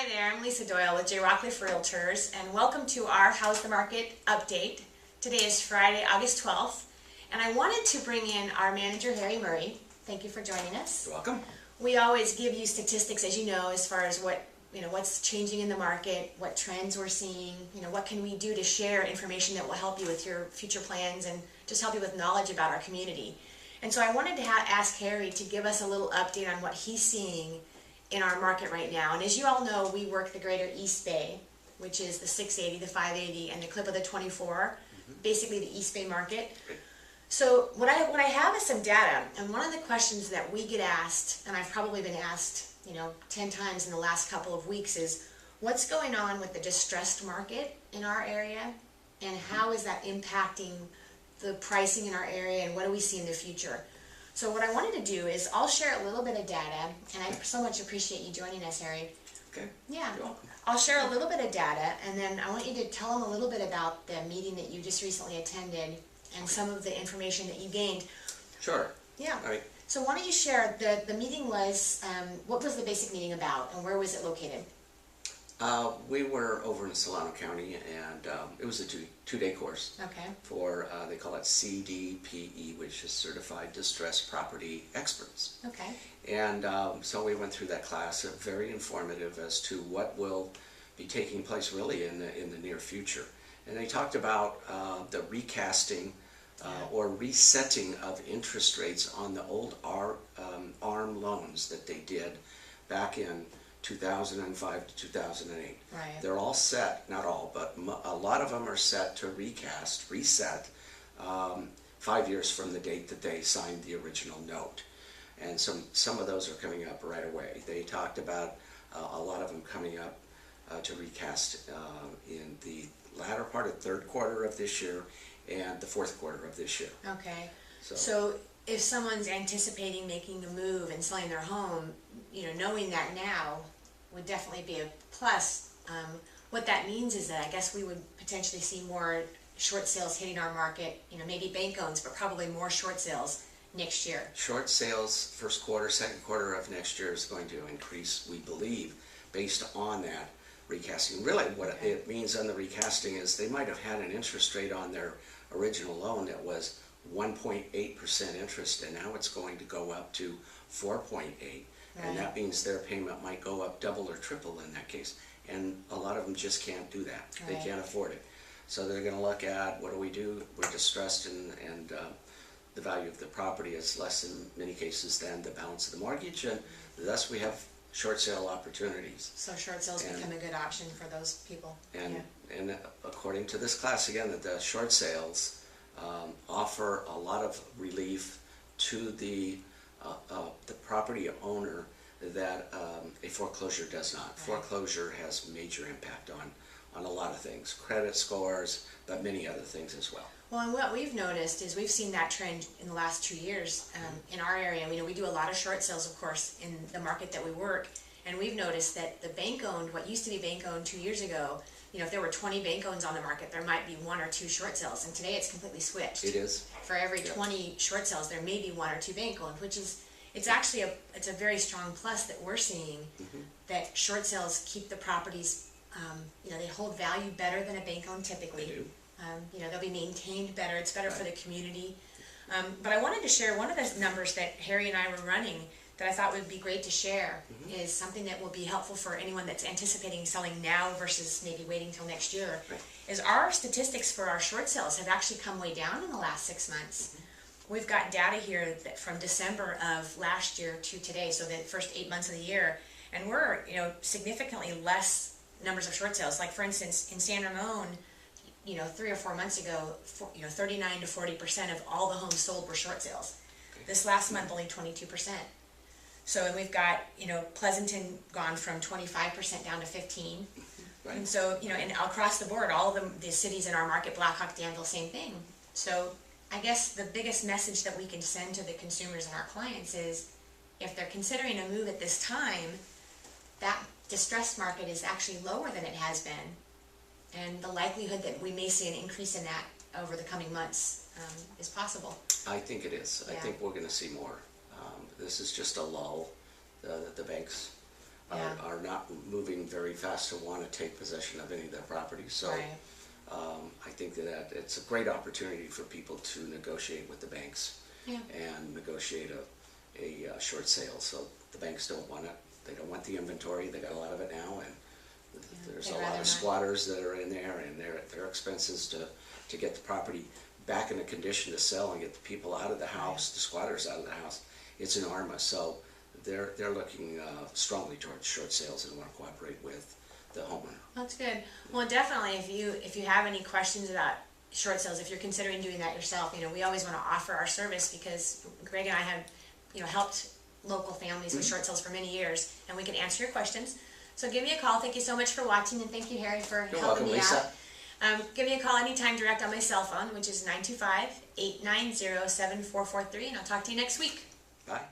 Hi there, I'm Lisa Doyle with Rockcliff Realtors, and welcome to our How's the Market update. Today is Friday, August 12th, and I wanted to bring in our manager, Harry Murray. Thank you for joining us. You're welcome. We always give you statistics, as you know, as far as what's changing in the market, what trends we're seeing, what can we do to share information that will help you with your future plans and just help you with knowledge about our community. And so I wanted to ask Harry to give us a little update on what he's seeing in our market right now. And as you all know, we work the greater East Bay, which is the 680, the 580, and the clip of the 24, basically the East Bay market. So what I have is some data, and one of the questions that we get asked, and I've probably been asked 10 times in the last couple of weeks, is what's going on with the distressed market in our area, and how is that impacting the pricing in our area, and what do we see in the future? So what I wanted to do is I'll share a little bit of data, and I so much appreciate you joining us, Harry. Okay. Yeah. You're welcome. I'll share a little bit of data, and then I want you to tell them a little bit about the meeting that you just recently attended and some of the information that you gained. Sure. Yeah. All right. So why don't you share, the meeting was, what was the basic meeting about, and where was it located? We were over in Solano County, and it was a two-day course. Okay. For, they call it CDPE, which is Certified Distressed Property Experts. Okay. And so we went through that class, very informative as to what will be taking place really in the near future. And they talked about the recasting or resetting of interest rates on the old ARM loans that they did back in 2005 to 2008. Right. They're all set, not all, but a lot of them are set to reset 5 years from the date that they signed the original note. And some of those are coming up right away. They talked about a lot of them coming up to recast in the latter part of third quarter of this year and the fourth quarter of this year. Okay. So if someone's anticipating making a move and selling their home, knowing that now would definitely be a plus. What that means is that I guess we would potentially see more short sales hitting our market, maybe bank owns, but probably more short sales next year. Short sales first quarter, second quarter of next year is going to increase, we believe, based on that recasting. Really what it means on the recasting is they might have had an interest rate on their original loan that was 1.8% interest, and now it's going to go up to 4.8%. And that means their payment might go up double or triple in that case. And a lot of them just can't do that. They can't afford it. So they're going to look at, what do? We're distressed, and the value of the property is less in many cases than the balance of the mortgage, and thus we have short sale opportunities. So short sales become a good option for those people. And according to this class, again, that the short sales offer a lot of relief to the property owner that a foreclosure does not. Right. Foreclosure has major impact on a lot of things, credit scores, but many other things as well. Well, and what we've noticed is we've seen that trend in the last 2 years in our area. We do a lot of short sales, of course, in the market that we work, and we've noticed that the bank-owned, what used to be bank-owned 2 years ago, if there were 20 bank-owns on the market, there might be 1 or 2 short sales, and today it's completely switched. It is. For every 20 short sales, there may be 1 or 2 bank-owned, which is, it's actually it's a very strong plus that we're seeing, that short sales keep the properties, they hold value better than a bank-owned typically. They do. They'll be maintained better. It's better for the community. But I wanted to share one of the numbers that Harry and I were running that I thought would be great to share, is something that will be helpful for anyone that's anticipating selling now versus maybe waiting till next year. Right. Is our statistics for our short sales have actually come way down in the last 6 months. We've got data here that from December of last year to today, so the first 8 months of the year, and we're significantly less numbers of short sales. Like for instance, in San Ramon, 3 or 4 months ago, 39 to 40% of all the homes sold were short sales. This last month, only 22%. So, and we've got, Pleasanton gone from 25% down to 15%. Right. And so, and across the board, all of the cities in our market, Blackhawk, Danville, same thing. So, I guess the biggest message that we can send to the consumers and our clients is, if they're considering a move at this time, that distressed market is actually lower than it has been. And the likelihood that we may see an increase in that over the coming months is possible. I think it is. Yeah. I think we're going to see more. This is just a lull. The banks Yeah. are not moving very fast to want to take possession of any of their properties. So Right. I think that it's a great opportunity for people to negotiate with the banks Yeah. and negotiate a short sale. So the banks don't want it. They don't want the inventory. They got a lot of it now, and there's they'd a lot rather of not. squatters that are in there, and their expenses to get the property back in a condition to sell and get the people out of the house, the squatters out of the house. It's enormous. So they're looking strongly towards short sales and want to cooperate with the homeowner. That's good. Well, definitely, if you have any questions about short sales, if you're considering doing that yourself, we always want to offer our service because Greg and I have, helped local families with short sales for many years, and we can answer your questions. So give me a call. Thank you so much for watching, and thank you, Harry, for You're helping welcome, me Lisa. out. Give me a call anytime direct on my cell phone, which is 925-890-7443, and I'll talk to you next week. Bye.